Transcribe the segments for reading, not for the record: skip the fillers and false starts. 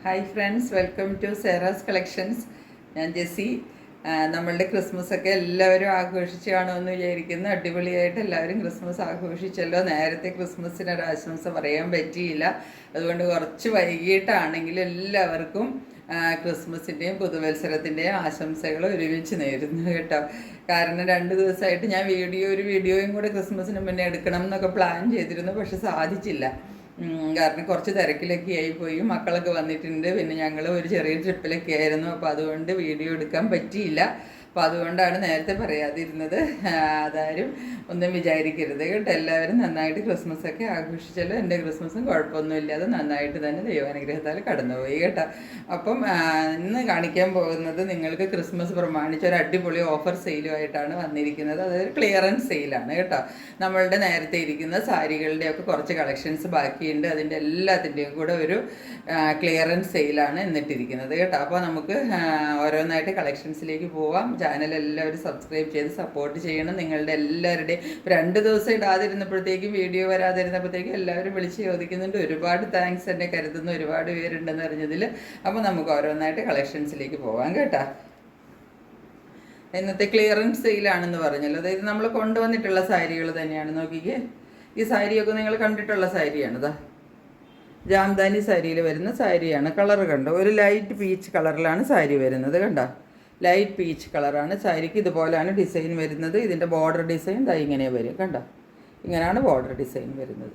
Hi friends, welcome to സേറാസ് collections. ഞാൻ ജെസ്സി. നമ്മളുടെ ക്രിസ്മസൊക്കെ എല്ലാവരും ആഘോഷിച്ച് കാണുമെന്ന് വിചാരിക്കുന്നു. അടിപൊളിയായിട്ട് എല്ലാവരും ക്രിസ്മസ് ആഘോഷിച്ചല്ലോ. നേരത്തെ ക്രിസ്മസിനൊരു ആശംസ പറയാൻ പറ്റിയില്ല, അതുകൊണ്ട് കുറച്ച് വൈകിട്ടാണെങ്കിലും എല്ലാവർക്കും ക്രിസ്മസിൻ്റെയും പുതുവത്സരത്തിൻ്റെയും ആശംസകൾ ഒരുമിച്ച് നേരുന്നു കേട്ടോ. കാരണം 2 ദിവസമായിട്ട് ഞാൻ ഒരു വീഡിയോയും കൂടെ ക്രിസ്മസിന് മുന്നേ എടുക്കണം എന്നൊക്കെ പ്ലാൻ ചെയ്തിരുന്നു, പക്ഷെ സാധിച്ചില്ല. കാരണം കുറച്ച് തിരക്കിലൊക്കെ ആയിപ്പോയി, മക്കളൊക്കെ വന്നിട്ടുണ്ട്, പിന്നെ ഞങ്ങൾ ഒരു ചെറിയ ട്രിപ്പിലൊക്കെ ആയിരുന്നു. അപ്പോൾ അതുകൊണ്ട് വീഡിയോ എടുക്കാൻ പറ്റിയില്ല. അപ്പോൾ അതുകൊണ്ടാണ് നേരത്തെ പറയാതിരുന്നത്. അതാരും ഒന്നും വിചാരിക്കരുത് കേട്ടോ. എല്ലാവരും നന്നായിട്ട് ക്രിസ്മസൊക്കെ ആഘോഷിച്ചല്ലോ. എൻ്റെ ക്രിസ്മസും കുഴപ്പമൊന്നുമില്ലാതെ നന്നായിട്ട് തന്നെ ദൈവാനുഗ്രഹത്താൽ കടന്നുപോയി കേട്ടോ. അപ്പം ഇന്ന് കാണിക്കാൻ പോകുന്നത് നിങ്ങൾക്ക് ക്രിസ്മസ് പ്രമാണിച്ച് ഒരു അടിപൊളി ഓഫർ സെയിലുമായിട്ടാണ് വന്നിരിക്കുന്നത്. അതൊരു ക്ലിയറൻസ് സെയിലാണ് കേട്ടോ. നമ്മളുടെ നേരത്തെ ഇരിക്കുന്ന സാരികളുടെയൊക്കെ കുറച്ച് കളക്ഷൻസ് ബാക്കിയുണ്ട്. അതിൻ്റെ എല്ലാത്തിൻ്റെയും കൂടെ ഒരു ക്ലിയറൻസ് സെയിലാണ് എന്നിട്ടിരിക്കുന്നത് കേട്ടോ. അപ്പോൾ നമുക്ക് ഓരോന്നായിട്ട് കളക്ഷൻസിലേക്ക് പോവാം. ചാനൽ എല്ലാവരും സബ്സ്ക്രൈബ് ചെയ്ത് സപ്പോർട്ട് ചെയ്യണം. നിങ്ങളുടെ എല്ലാവരുടെയും 2 ദിവസം ഇടാതിരുന്നപ്പോഴത്തേക്കും, വീഡിയോ വരാതിരുന്നപ്പോഴത്തേക്കും എല്ലാവരും വിളിച്ച് ചോദിക്കുന്നുണ്ട്. ഒരുപാട് താങ്ക്സ് എന്നെ കരുതുന്ന ഒരുപാട് പേരുണ്ടെന്ന് അറിഞ്ഞതിൽ. അപ്പോൾ നമുക്ക് ഓരോന്നായിട്ട് കളക്ഷൻസിലേക്ക് പോവാം കേട്ടോ. ഇന്നത്തെ ക്ലിയറൻസ് സെയിലാണെന്ന് പറഞ്ഞല്ലോ. അതായത് നമ്മൾ കൊണ്ടുവന്നിട്ടുള്ള സാരികൾ തന്നെയാണ്. നോക്കിക്കേ, ഈ സാരിയൊക്കെ നിങ്ങൾ കണ്ടിട്ടുള്ള സാരിയാണിതാ. ജാംദാനി സാരിയിൽ വരുന്ന സാരിയാണ്. കളർ കണ്ടോ, ഒരു ലൈറ്റ് പീച്ച് കളറിലാണ് സാരി വരുന്നത് കണ്ടോ. ലൈറ്റ് പീച്ച് കളറാണ് സാരിക്ക്. ഇതുപോലെയാണ് ഡിസൈൻ വരുന്നത്. ഇതിൻ്റെ ബോർഡർ ഡിസൈൻ ദാ ഇങ്ങനെ വരും കണ്ടോ. ഇങ്ങനെയാണ് ബോർഡർ ഡിസൈൻ വരുന്നത്.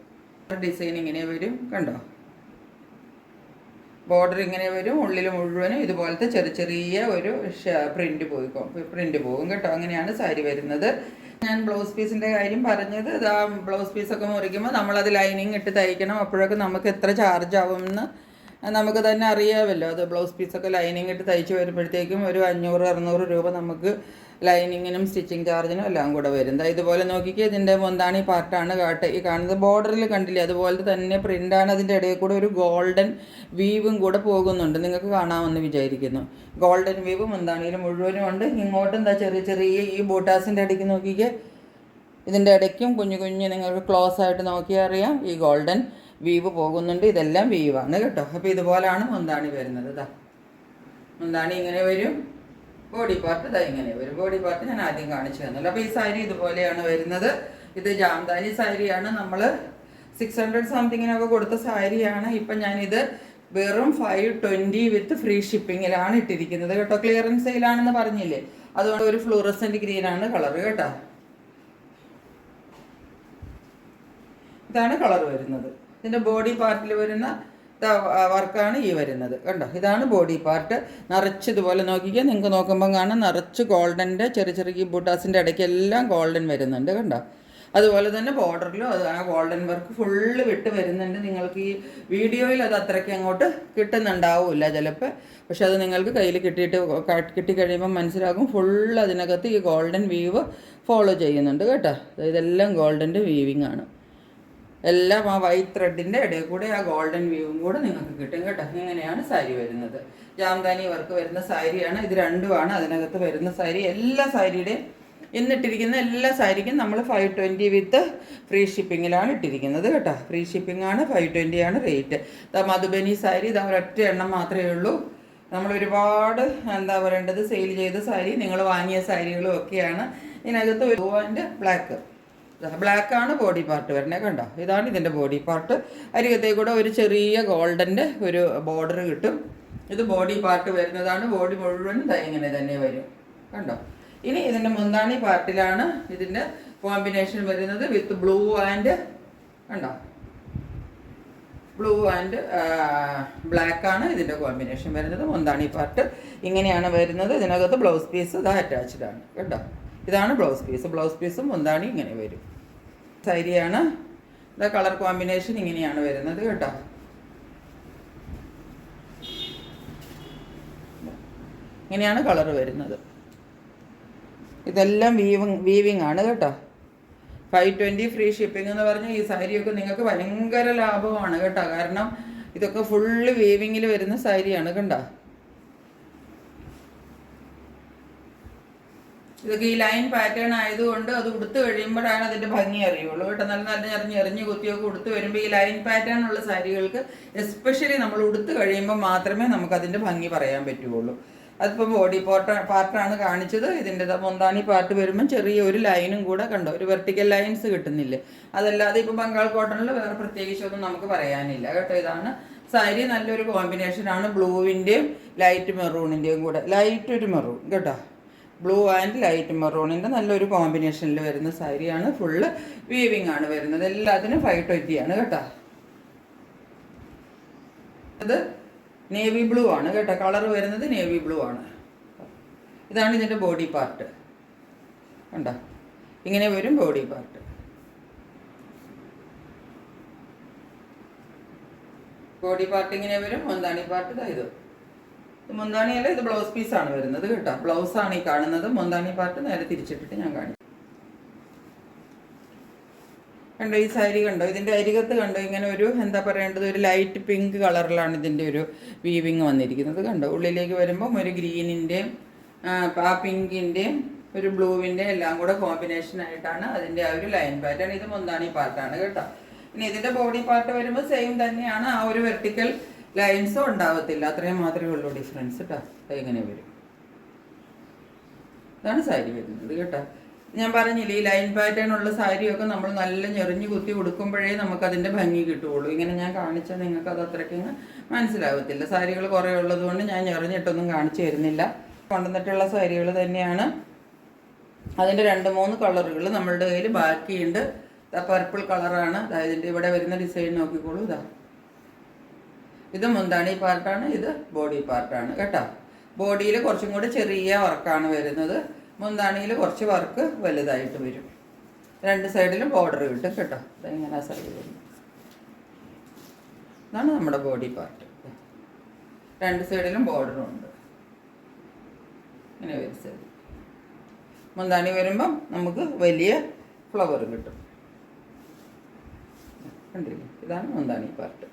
ഡിസൈൻ ഇങ്ങനെ വരും കണ്ടോ. ബോർഡർ ഇങ്ങനെ വരും. ഉള്ളിൽ മുഴുവനും ഇതുപോലത്തെ ചെറിയ ഒരു പ്രിൻ്റ് പോകും കേട്ടോ. അങ്ങനെയാണ് സാരി വരുന്നത്. ഞാൻ ബ്ലൗസ് പീസിൻ്റെ കാര്യം പറഞ്ഞത്, ഇതാ ബ്ലൗസ് പീസൊക്കെ മുറിക്കുമ്പോൾ നമ്മളത് ലൈനിങ് ഇട്ട് തയ്ക്കണം. അപ്പോഴൊക്കെ നമുക്ക് എത്ര ചാർജ് ആവുമെന്ന് നമുക്ക് തന്നെ അറിയാമല്ലോ. അത് ബ്ലൗസ് പീസൊക്കെ ലൈനിങ് ഇട്ട് തയ്ച്ച് വരുമ്പോഴത്തേക്കും ഒരു 500-600 രൂപ നമുക്ക് ലൈനിങ്ങിനും സ്റ്റിച്ചിങ് ചാർജിനും എല്ലാം കൂടെ വരുന്നത്. ഇതുപോലെ നോക്കിക്കുക, ഇതിൻ്റെ മുന്താണി പാർട്ടാണ് ഈ കാണുന്നത്. ബോർഡറിൽ കണ്ടില്ലേ, അതുപോലെ തന്നെ പ്രിൻ്റാണ്. അതിൻ്റെ ഇടയിൽ കൂടെ ഒരു ഗോൾഡൻ വീവും കൂടെ പോകുന്നുണ്ട്. നിങ്ങൾക്ക് കാണാമെന്ന് വിചാരിക്കുന്നു. ഗോൾഡൻ വീവ് മുന്താണിയിൽ മുഴുവനും ഉണ്ട്. ഇങ്ങോട്ടും എന്താ ചെറിയ ഈ ബൂട്ടാസിൻ്റെ ഇടയ്ക്ക് നോക്കിക്കുക, ഇതിൻ്റെ ഇടയ്ക്കും കുഞ്ഞു നിങ്ങൾക്ക് ക്ലോസ് ആയിട്ട് നോക്കിയാൽ അറിയാം ഈ ഗോൾഡൻ വീവ് പോകുന്നുണ്ട്. ഇതെല്ലാം വീവാണ് കേട്ടോ. അപ്പോൾ ഇതുപോലെയാണ് മുന്താണി വരുന്നത്. ഇതാ മുന്താണി ഇങ്ങനെ വരും. ബോഡി പാർട്ട് ഇതാ ഇങ്ങനെ വരും. ബോഡി പാർട്ട് ഞാൻ ആദ്യം കാണിച്ചു തന്നല്ലോ. അപ്പോൾ ഈ സാരി ഇതുപോലെയാണ് വരുന്നത്. ഇത് ജാംദാനി സാരിയാണ്. നമ്മൾ 600 സംതിങ്ങിനൊക്കെ കൊടുത്ത സാരിയാണ്. ഇപ്പം ഞാനിത് വെറും 520 വിത്ത് ഫ്രീ ഷിപ്പിങ്ങിലാണ് ഇട്ടിരിക്കുന്നത് കേട്ടോ. ക്ലിയറൻസ് സെയിലാണെന്ന് പറഞ്ഞില്ലേ, അതുകൊണ്ട് ഒരു ഫ്ലൂറസെൻ്റ് ഗ്രീനാണ് കളർ കേട്ടോ. ഇതാണ് കളർ വരുന്നത്. ഇതിൻ്റെ ബോഡി പാർട്ടിൽ വരുന്ന വർക്കാണ് ഈ വരുന്നത് കണ്ടോ. ഇതാണ് ബോഡി പാർട്ട്. നിറച്ച് ഇതുപോലെ നോക്കിക്കുക, നിങ്ങൾക്ക് നോക്കുമ്പം കാണാം നിറച്ച് ഗോൾഡൻ്റെ ചെറിയ ബൂട്ടാസിൻ്റെ ഇടയ്ക്ക് എല്ലാം ഗോൾഡൻ വരുന്നുണ്ട് കണ്ടോ. അതുപോലെ തന്നെ ബോർഡറിലും ആ ഗോൾഡൻ വർക്ക് ഫുള്ള് വിട്ട് വരുന്നുണ്ട്. നിങ്ങൾക്ക് ഈ വീഡിയോയിൽ അത് അത്രയ്ക്ക് അങ്ങോട്ട് കിട്ടുന്നുണ്ടാവില്ല ചിലപ്പോൾ, പക്ഷെ അത് നിങ്ങൾക്ക് കയ്യിൽ കിട്ടിക്കഴിയുമ്പോൾ മനസ്സിലാകും. ഫുള്ള് അതിനകത്ത് ഈ ഗോൾഡൻ വീവ് ഫോളോ ചെയ്യുന്നുണ്ട് കേട്ടോ. ഇതെല്ലാം ഗോൾഡൻ്റെ വീവിങ് ആണ്. എല്ലാം ആ വൈറ്റ് ത്രെഡിൻ്റെ ഇടയിൽ കൂടെ ആ ഗോൾഡൻ വ്യൂവും കൂടെ നിങ്ങൾക്ക് കിട്ടും കേട്ടോ. ഇങ്ങനെയാണ് സാരി വരുന്നത്. ജാംദാനി വർക്ക് വരുന്ന സാരിയാണ്. ഇത് രണ്ടുമാണ് അതിനകത്ത് വരുന്ന സാരി. എല്ലാ സാരിയുടെയും ഇന്നിട്ടിരിക്കുന്ന എല്ലാ സാരിക്കും നമ്മൾ 520 വിത്ത് ഫ്രീ ഷിപ്പിങ്ങിലാണ് ഇട്ടിരിക്കുന്നത് കേട്ടോ. ഫ്രീ ഷിപ്പിംഗ് ആണ്. 520 ആണ് റേറ്റ്. മധുബനി സാരി ഇതാ ഒരൊറ്റ എണ്ണം മാത്രമേ ഉള്ളൂ. നമ്മൾ ഒരുപാട് എന്താ പറയേണ്ടത് സെയിൽ ചെയ്ത സാരി, നിങ്ങൾ വാങ്ങിയ സാരികളും ഒക്കെയാണ്. ഇതിനകത്ത് ഒരു ബ്ലാക്കാണ് ബോഡി പാർട്ട് വരുന്നത് കണ്ടോ. ഇതാണ് ഇതിൻ്റെ ബോഡി പാർട്ട്. അരികത്തെ കൂടെ ഒരു ചെറിയ ഗോൾഡൻ്റെ ഒരു ബോർഡർ കിട്ടും. ഇത് ബോഡി പാർട്ട് വരുന്നതാണ്. ബോഡി മുഴുവൻ ഇങ്ങനെ തന്നെ വരും കണ്ടോ. ഇനി ഇതിൻ്റെ മുന്താണി പാർട്ടിലാണ് ഇതിൻ്റെ കോമ്പിനേഷൻ വരുന്നത് വിത്ത് ബ്ലൂ ആൻഡ് കണ്ടോ. ബ്ലൂ ആൻഡ് ബ്ലാക്കാണ് ഇതിൻ്റെ കോമ്പിനേഷൻ വരുന്നത്. മുന്താണി പാർട്ട് ഇങ്ങനെയാണ് വരുന്നത്. ഇതിനകത്ത് ബ്ലൗസ് പീസ് ഇതാ അറ്റാച്ച്ഡ് ആണ് കേട്ടോ. ഇതാണ് ബ്ലൗസ് പീസ്. ബ്ലൗസ് പീസും മുന്താണി ഇങ്ങനെ വരും. സാരിയാണ്. ഇതാ കളർ കോമ്പിനേഷൻ ഇങ്ങനെയാണ് വരുന്നത് കേട്ടോ. ഇങ്ങനെയാണ് കളർ വരുന്നത്. ഇതെല്ലാം വീവിങ് ആണ് കേട്ടോ. 520 ഫ്രീ ഷിപ്പിംഗ് എന്ന് പറഞ്ഞാൽ ഈ സാരിയൊക്കെ നിങ്ങൾക്ക് ഭയങ്കര ലാഭമാണ് കേട്ടോ. കാരണം ഇതൊക്കെ ഫുള്ള് വീവിങ്ങിൽ വരുന്ന സാരിയാണ് കണ്ടോ. ഇതൊക്കെ ഈ ലൈൻ പാറ്റേൺ ആയതുകൊണ്ട് അത് ഉടുത്ത് കഴിയുമ്പോഴാണ് അതിൻ്റെ ഭംഗി അറിയുള്ളൂ കേട്ടോ. നല്ല നല്ല എറിഞ്ഞ് കുത്തിയൊക്കെ ഉടുത്ത് വരുമ്പോൾ ഈ ലൈൻ പാറ്റേൺ ഉള്ള സാരികൾക്ക് എസ്പെഷ്യലി നമ്മൾ ഉടുത്ത് കഴിയുമ്പോൾ മാത്രമേ നമുക്കതിൻ്റെ ഭംഗി പറയാൻ പറ്റുള്ളൂ. അതിപ്പോൾ ബോഡി പാർട്ടാണ് കാണിച്ചത്. ഇതിൻ്റെ മുന്താണി പാർട്ട് വരുമ്പം ചെറിയ ഒരു ലൈനും കൂടെ കണ്ടോ, ഒരു വെർട്ടിക്കൽ ലൈൻസ് കിട്ടുന്നില്ലേ. അതല്ലാതെ ഇപ്പം ബംഗാൾ കോട്ടണിൽ വേറെ പ്രത്യേകിച്ചൊന്നും നമുക്ക് പറയാനില്ല കേട്ടോ. ഇതാണ് സാരി. നല്ലൊരു കോമ്പിനേഷനാണ് ബ്ലൂവിൻ്റെയും ലൈറ്റ് മെറൂണിൻ്റെയും കൂടെ. ലൈറ്റ് ഒരു മെറൂൺ കേട്ടോ, ബ്ലൂ ആൻഡ് ലൈറ്റ് മെറൂണിൻ്റെ നല്ലൊരു കോമ്പിനേഷനിൽ വരുന്ന സാരിയാണ്. ഫുള്ള് വീവിങ് ആണ് വരുന്നത്. എല്ലാത്തിനും 520 ആണ് കേട്ടോ. ഇത് നേവി ബ്ലൂ ആണ് കേട്ടോ. കളർ വരുന്നത് നേവി ബ്ലൂ ആണ്. ഇതാണ് ഇതിൻ്റെ ബോഡി പാർട്ട് കണ്ടോ. ഇങ്ങനെ വരും ബോഡി പാർട്ട്. ബോഡി പാർട്ട് ഇങ്ങനെ വരും. മുന്താണി പാർട്ട് ഇത് മുന്താണിയല്ല, ഇത് ബ്ലൗസ് പീസാണ് വരുന്നത് കേട്ടോ. ബ്ലൗസാണ് ഈ കാണുന്നത്. മുന്താണി പാർട്ട് നേരെ തിരിച്ചിട്ടിട്ട് ഞാൻ കാണിച്ചു. കണ്ടോ ഈ സാരി കണ്ടോ, ഇതിൻ്റെ അരികത്ത് കണ്ടോ ഇങ്ങനെ ഒരു എന്താ പറയേണ്ടത്, ഒരു ലൈറ്റ് പിങ്ക് കളറിലാണ് ഇതിൻ്റെ ഒരു വീവിങ് വന്നിരിക്കുന്നത് കണ്ടോ. ഉള്ളിലേക്ക് വരുമ്പം ഒരു ഗ്രീനിൻ്റെയും ആ പിങ്കിൻ്റെയും ഒരു ബ്ലൂവിൻ്റെയും എല്ലാം കൂടെ കോമ്പിനേഷനായിട്ടാണ് അതിൻ്റെ ആ ഒരു ലൈൻ പാറ്റേൺ. ഇത് മുന്താണി പാർട്ടാണ് കേട്ടോ. ഇനി ഇതിൻ്റെ ബോഡി പാർട്ട് വരുമ്പോൾ സെയിം തന്നെയാണ്. ആ ഒരു വെർട്ടിക്കൽ ലൈൻസും ഉണ്ടാവത്തില്ല. അത്രയും മാത്രമേ ഉള്ളൂ ഡിഫറൻസ് കേട്ടോ. ഇങ്ങനെ വരും. ഇതാണ് സാരി വരുന്നത് കേട്ടോ. ഞാൻ പറഞ്ഞില്ലേ, ഈ ലൈൻ പാറ്റേൺ ഉള്ള സാരിയൊക്കെ നമ്മൾ നല്ല ഞെറിഞ്ഞു കുത്തി ഉടുക്കുമ്പോഴേ നമുക്കതിൻ്റെ ഭംഗി കിട്ടുകയുള്ളൂ. ഇങ്ങനെ ഞാൻ കാണിച്ചാൽ നിങ്ങൾക്ക് അത് അത്രയ്ക്കങ്ങ് മനസ്സിലാവത്തില്ല. സാരികൾ കുറേ ഉള്ളത് കൊണ്ട് ഞാൻ ഞെറിഞ്ഞിട്ടൊന്നും കാണിച്ചു തരുന്നില്ല. കൊണ്ടുവന്നിട്ടുള്ള സാരികൾ തന്നെയാണ്. അതിൻ്റെ 2-3 കളറുകൾ നമ്മളുടെ കയ്യിൽ ബാക്കിയുണ്ട്. പർപ്പിൾ കളറാണ്. അതായത് ഇവിടെ വരുന്ന ഡിസൈൻ നോക്കിക്കോളൂ. ഇത് മുന്താണി പാർട്ടാണ്, ഇത് ബോഡി പാർട്ടാണ് കേട്ടോ. ബോഡിയിൽ കുറച്ചും കൂടി ചെറിയ വർക്കാണ് വരുന്നത്. മുന്താണിയിൽ കുറച്ച് വർക്ക് വലുതായിട്ട് വരും. 2 സൈഡിലും ബോർഡർ കിട്ടും കേട്ടോ. ഇങ്ങനെ സൈഡ് വരും. ഇതാണ് നമ്മുടെ ബോഡി പാർട്ട്. 2 സൈഡിലും ബോർഡറും ഉണ്ട്. ഇങ്ങനെ വരും സൈഡ്. മുന്താണി വരുമ്പം നമുക്ക് വലിയ ഫ്ലവർ കിട്ടും. കണ്ടില്ലേ, ഇതാണ് മുന്താണി പാർട്ട്.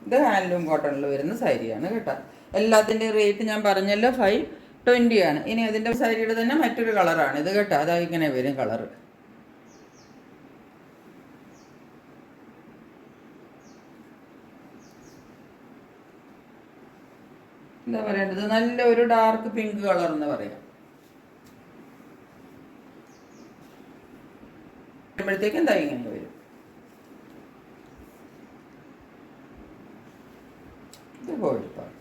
ഇത് ഹാൻഡ്ലൂം കോട്ടണിൽ വരുന്ന സാരിയാണ് കേട്ടോ. എല്ലാത്തിൻ്റെയും റേറ്റ് ഞാൻ പറഞ്ഞല്ലോ 520 ആണ്. ഇനി അതിൻ്റെ സാരിയുടെ തന്നെ മറ്റൊരു കളറാണ് ഇത് കേട്ടോ. അതാ ഇങ്ങനെ വരും കളറ്. എന്താ പറയേണ്ടത്, നല്ല ഒരു ഡാർക്ക് പിങ്ക് കളർ എന്ന് പറയാം. വരുമ്പോഴത്തേക്കും എന്താ ഇങ്ങനെ വരും. ഇത് ബോഡി പാർട്ട്.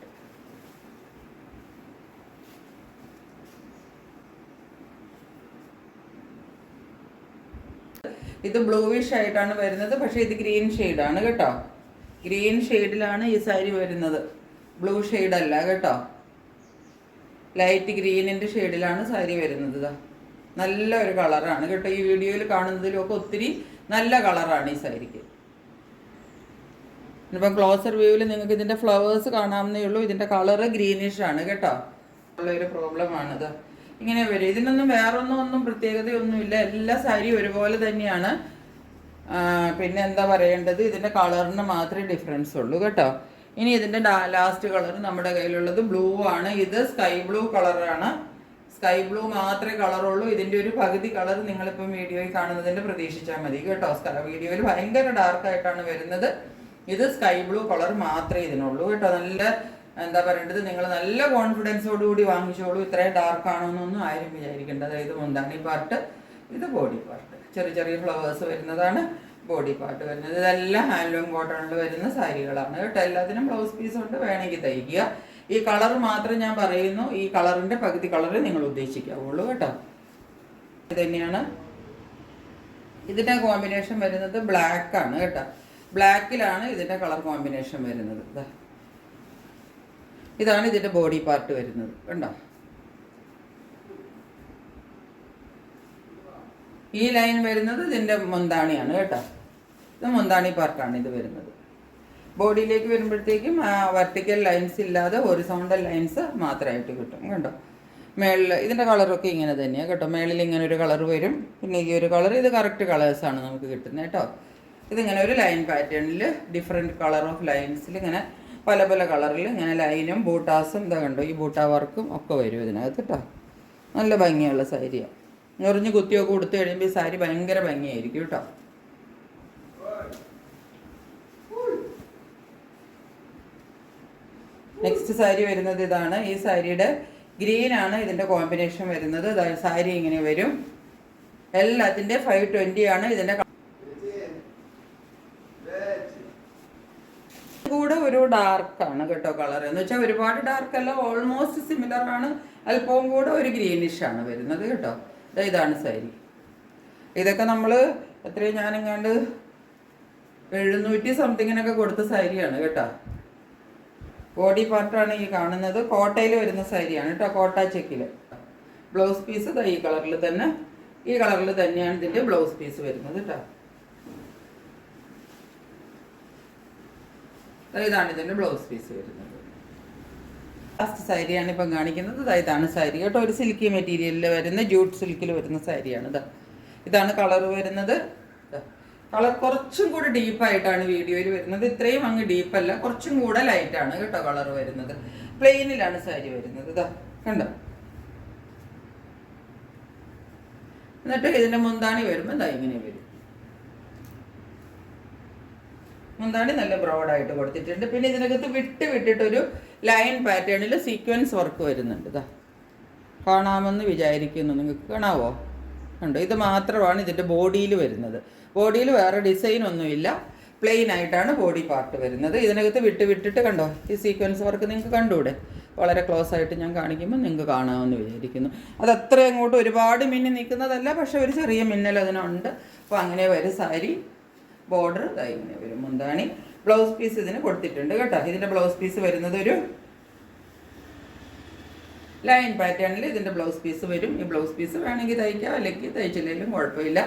ഇത് ബ്ലൂവിഷ് ആയിട്ടാണ് വരുന്നത്. പക്ഷേ ഇത് ഗ്രീൻ ഷെയ്ഡാണ് കേട്ടോ. ഗ്രീൻ ഷെയ്ഡിലാണ് ഈ സാരി വരുന്നത്. ബ്ലൂ ഷെയ്ഡല്ല കേട്ടോ. ലൈറ്റ് ഗ്രീനിൻ്റെ ഷെയ്ഡിലാണ് സാരി വരുന്നത്. നല്ല ഒരു കളറാണ് കേട്ടോ. ഈ വീഡിയോയിൽ കാണുന്നതിലൊക്കെ ഒത്തിരി നല്ല കളറാണ് ഈ സാരിക്ക്. ഇപ്പം ക്ലോസർ വ്യൂവിൽ നിങ്ങൾക്ക് ഇതിൻ്റെ ഫ്ലവേഴ്സ് കാണാവുന്നേ ഉള്ളൂ. ഇതിൻ്റെ കളറ് ഗ്രീനിഷ് ആണ് കേട്ടോ. ഉള്ളൊരു പ്രോബ്ലമാണിത്. ഇങ്ങനെ വരും. ഇതിനൊന്നും വേറൊന്നും പ്രത്യേകതയൊന്നുമില്ല. എല്ലാ സാരിയും ഒരുപോലെ തന്നെയാണ്. പിന്നെ എന്താ പറയേണ്ടത്, ഇതിൻ്റെ കളറിന് മാത്രമേ ഡിഫറൻസ് ഉള്ളൂ കേട്ടോ. ഇനി ഇതിൻ്റെ ലാസ്റ്റ് കളർ നമ്മുടെ കയ്യിലുള്ളത് ബ്ലൂ ആണ്. ഇത് സ്കൈ ബ്ലൂ കളറാണ്. സ്കൈ ബ്ലൂ മാത്രമേ കളറുള്ളൂ. ഇതിൻ്റെ ഒരു പകുതി കളർ നിങ്ങളിപ്പം വീഡിയോയിൽ കാണുന്നതിൻ്റെ പ്രതീക്ഷിച്ചാൽ മതി കേട്ടോ. വീഡിയോയിൽ ഭയങ്കര ഡാർക്കായിട്ടാണ് വരുന്നത്. ഇത് സ്കൈ ബ്ലൂ കളർ മാത്രമേ ഇതിനുള്ളൂ കേട്ടോ. നല്ല എന്താ പറയേണ്ടത്, നിങ്ങൾ നല്ല കോൺഫിഡൻസോടുകൂടി വാങ്ങിച്ചോളൂ. ഇത്രയും ഡാർക്ക് ആണോന്നൊന്നും ആരും വിചാരിക്കേണ്ട. അതായത് മുന്താണി പാർട്ട്, ഇത് ബോഡി പാർട്ട്. ചെറിയ ചെറിയ ഫ്ലവേഴ്സ് വരുന്നതാണ് ബോഡി പാർട്ട് വരുന്നത്. ഇതെല്ലാം ഹാൻഡ്ലൂം കോട്ടണിൽ വരുന്ന സാരികളാണ് കേട്ടോ. എല്ലാത്തിനും ബ്ലൗസ് പീസ് കൊണ്ട് വേണമെങ്കിൽ തയ്ക്കുക. ഈ കളർ മാത്രം ഞാൻ പറയുന്നു. ഈ കളറിൻ്റെ പകുതി കളറ് നിങ്ങൾ ഉദ്ദേശിക്കാവുള്ളൂ കേട്ടോ. ഇത് തന്നെയാണ് ഇതിൻ്റെ കോമ്പിനേഷൻ വരുന്നത്. ബ്ലാക്കാണ് കേട്ടോ. ബ്ലാക്കിലാണ് ഇതിൻ്റെ കളർ കോമ്പിനേഷൻ വരുന്നത്. ഇതാണ് ഇതിൻ്റെ ബോഡി പാർട്ട് വരുന്നത് കണ്ടോ. ഈ ലൈൻ വരുന്നത് ഇതിൻ്റെ മുന്താണിയാണ് കേട്ടോ. ഇത് മുന്താണി പാർട്ടാണ് ഇത് വരുന്നത്. ബോഡിയിലേക്ക് വരുമ്പോഴത്തേക്കും വെർട്ടിക്കൽ ലൈൻസ് ഇല്ലാതെ ഹൊറിസോണ്ടൽ ലൈൻസ് മാത്രമായിട്ട് കിട്ടും കണ്ടോ. മേളിൽ ഇതിൻ്റെ കളറൊക്കെ ഇങ്ങനെ തന്നെയാണ് കേട്ടോ. മേളിൽ ഇങ്ങനെ ഒരു കളർ വരും. പിന്നെ ഈ ഒരു കളർ, ഇത് കറക്റ്റ് കളേഴ്സാണ് നമുക്ക് കിട്ടുന്നത് കേട്ടോ. ഇതിങ്ങനെ ഒരു ലൈൻ പാറ്റേണിൽ ഡിഫറെൻറ്റ് കളർ ഓഫ് ലൈൻസിൽ ഇങ്ങനെ പല പല കളറിൽ ഇങ്ങനെ ലൈനും ബൂട്ടാസും ഇതാ കണ്ടോ. ഈ ബൂട്ടാ വർക്കും ഒക്കെ വരും ഇതിനകത്ത് കേട്ടോ. നല്ല ഭംഗിയുള്ള സാരിയാണ്. ഞൊറിഞ്ഞ് കുത്തിയൊക്കെ കൊടുത്തു കഴിയുമ്പോൾ ഈ സാരി ഭയങ്കര ഭംഗിയായിരിക്കും കേട്ടോ. നെക്സ്റ്റ് സാരി വരുന്നത് ഇതാണ്. ഈ സാരിയുടെ ഗ്രീനാണ് ഇതിൻ്റെ കോമ്പിനേഷൻ വരുന്നത്. സാരി ഇങ്ങനെ വരും. എല്ലാത്തിൻ്റെ 520 ആണ് ഇതിൻ്റെ. കൂടെ ഒരു ഡാർക്കാണ് കേട്ടോ കളർ. എന്ന് വെച്ചാൽ ഒരുപാട് ഡാർക്കല്ല, ഓൾമോസ്റ്റ് സിമിലർ ആണ്. അല്പവും കൂടെ ഒരു ഗ്രീനിഷാണ് വരുന്നത് കേട്ടോ. ഇതാണ് സാരി. ഇതൊക്കെ നമ്മൾ എത്രയും ഞാനെങ്ങാണ്ട് 700 സംതിങ്ങിനൊക്കെ കൊടുത്ത സാരിയാണ് കേട്ടോ. ബോഡി പാർട്ടാണ് ഈ കാണുന്നത്. കോട്ടയിൽ വരുന്ന സാരിയാണ് കേട്ടോ, കോട്ട ചെക്കിൽ. ബ്ലൗസ് പീസ് ഈ കളറിൽ തന്നെ, ഈ കളറിൽ തന്നെയാണ് ഇതിൻ്റെ ബ്ലൗസ് പീസ് വരുന്നത് കേട്ടോ. ഇതാണ് ഇതിൻ്റെ ബ്ലൗസ് പീസ് വരുന്നത്. ലാസ്റ്റ് സാരിയാണ് ഇപ്പം കാണിക്കുന്നത്. ഇതാണ് സാരി കേട്ടോ. ഒരു സിൽക്കി മെറ്റീരിയലിൽ വരുന്ന ജൂട്ട് സിൽക്കിൽ വരുന്ന സാരിയാണ്. ഇതാണ് കളർ വരുന്നത്. കളർ കുറച്ചും കൂടി ഡീപ്പായിട്ടാണ് വീഡിയോയിൽ വരുന്നത്. ഇത്രയും അങ്ങ് ഡീപ്പല്ല, കുറച്ചും കൂടെ ലൈറ്റാണ് കേട്ടോ കളർ വരുന്നത്. പ്ലെയിനിലാണ് സാരി വരുന്നത്. കണ്ടോ. എന്നിട്ട് ഇതിൻ്റെ മുന്താണി വരുമ്പോൾ ഇങ്ങനെ വരും. മുന്താണി നല്ല ബ്രോഡായിട്ട് കൊടുത്തിട്ടുണ്ട്. പിന്നെ ഇതിനകത്ത് വിട്ടിട്ടൊരു ലൈൻ പാറ്റേണിൽ സീക്വൻസ് വർക്ക് വരുന്നുണ്ട്. കാണാമെന്ന് വിചാരിക്കുന്നു. നിങ്ങൾക്ക് കാണാവോ? കണ്ടോ. ഇത് മാത്രമാണ് ഇതിൻ്റെ ബോഡിയിൽ വരുന്നത്. ബോഡിയിൽ വേറെ ഡിസൈൻ ഒന്നുമില്ല, പ്ലെയിൻ ആയിട്ടാണ് ബോഡി പാർട്ട് വരുന്നത്. ഇതിനകത്ത് വിട്ടിട്ട് കണ്ടോ ഈ സീക്വൻസ് വർക്ക് നിങ്ങൾക്ക് കണ്ടൂടെ? വളരെ ക്ലോസ് ആയിട്ട് ഞാൻ കാണിക്കുമ്പോൾ നിങ്ങൾക്ക് കാണാമെന്ന് വിചാരിക്കുന്നു. അത് അത്ര അങ്ങോട്ട് ഒരുപാട് മിന്നി നിൽക്കുന്നതല്ല, പക്ഷെ ഒരു ചെറിയ മിന്നൽ അതിനുണ്ട്. അപ്പോൾ അങ്ങനെ വരും സാരി. ബോർഡർ ഇങ്ങനെ വരും. മുന്താണി ബ്ലൗസ് പീസ് ഇതിന് കൊടുത്തിട്ടുണ്ട് കേട്ടോ. ഇതിൻ്റെ ബ്ലൗസ് പീസ് വരുന്നത് ഒരു ലൈൻ പാറ്റേണിൽ ഇതിൻ്റെ ബ്ലൗസ് പീസ് വരും. ഈ ബ്ലൗസ് പീസ് വേണമെങ്കിൽ തയ്ക്കാം, അല്ലെങ്കിൽ തയ്ച്ചില്ലെങ്കിലും കുഴപ്പമില്ല.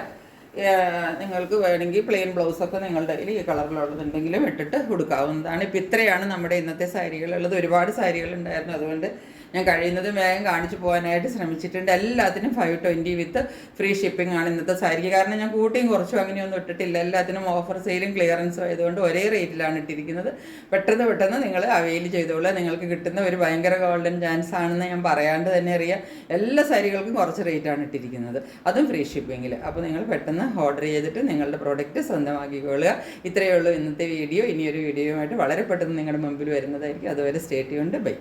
നിങ്ങൾക്ക് വേണമെങ്കിൽ പ്ലെയിൻ ബ്ലൗസൊക്കെ നിങ്ങളുടെ കയ്യിൽ ഈ കളറിലുള്ളതുണ്ടെങ്കിലും ഇട്ടിട്ട് കൊടുക്കാവുന്നതാണ്. ഇപ്പം ഇത്രയാണ് നമ്മുടെ ഇന്നത്തെ സാരികളുള്ളത്. ഒരുപാട് സാരികളുണ്ടായിരുന്നു, അതുകൊണ്ട് ഞാൻ കഴിയുന്നതും വേഗം കാണിച്ചു പോകാനായിട്ട് ശ്രമിച്ചിട്ടുണ്ട്. എല്ലാത്തിനും 520 വിത്ത് ഫ്രീ ഷിപ്പിംഗ് ആണ് ഇന്നത്തെ സാരിക്ക്. കാരണം ഞാൻ കൂട്ടിയും കുറച്ചും അങ്ങനെയൊന്നും ഇട്ടിട്ടില്ല. എല്ലാത്തിനും ഓഫർ സെയിലും ക്ലിയറൻസും ആയതുകൊണ്ട് ഒരേ റേറ്റിലാണ് ഇട്ടിരിക്കുന്നത്. പെട്ടെന്ന് നിങ്ങൾ അവൈൽ ചെയ്തോളൂ. നിങ്ങൾക്ക് കിട്ടുന്ന ഒരു ഭയങ്കര ഗോൾഡൻ ചാൻസ് ആണെന്ന് ഞാൻ പറയാണ്ട് തന്നെ അറിയാം. എല്ലാ സാരികൾക്കും കുറച്ച് റേറ്റാണ് ഇട്ടിരിക്കുന്നത്, അതും ഫ്രീ ഷിപ്പിങ്ങിൽ. അപ്പോൾ നിങ്ങൾ പെട്ടെന്ന് ഓർഡർ ചെയ്തിട്ട് നിങ്ങളുടെ പ്രോഡക്റ്റ് സ്വന്തമാക്കിക്കൊള്ളുക. ഇത്രയേ ഉള്ളൂ ഇന്നത്തെ വീഡിയോ. ഇനിയൊരു വീഡിയോയുമായിട്ട് വളരെ പെട്ടെന്ന് നിങ്ങളുടെ മുമ്പിൽ വരുന്നതായിരിക്കും. അതുവരെ സ്റ്റേ ട്യൂൺഡ്. ബൈ.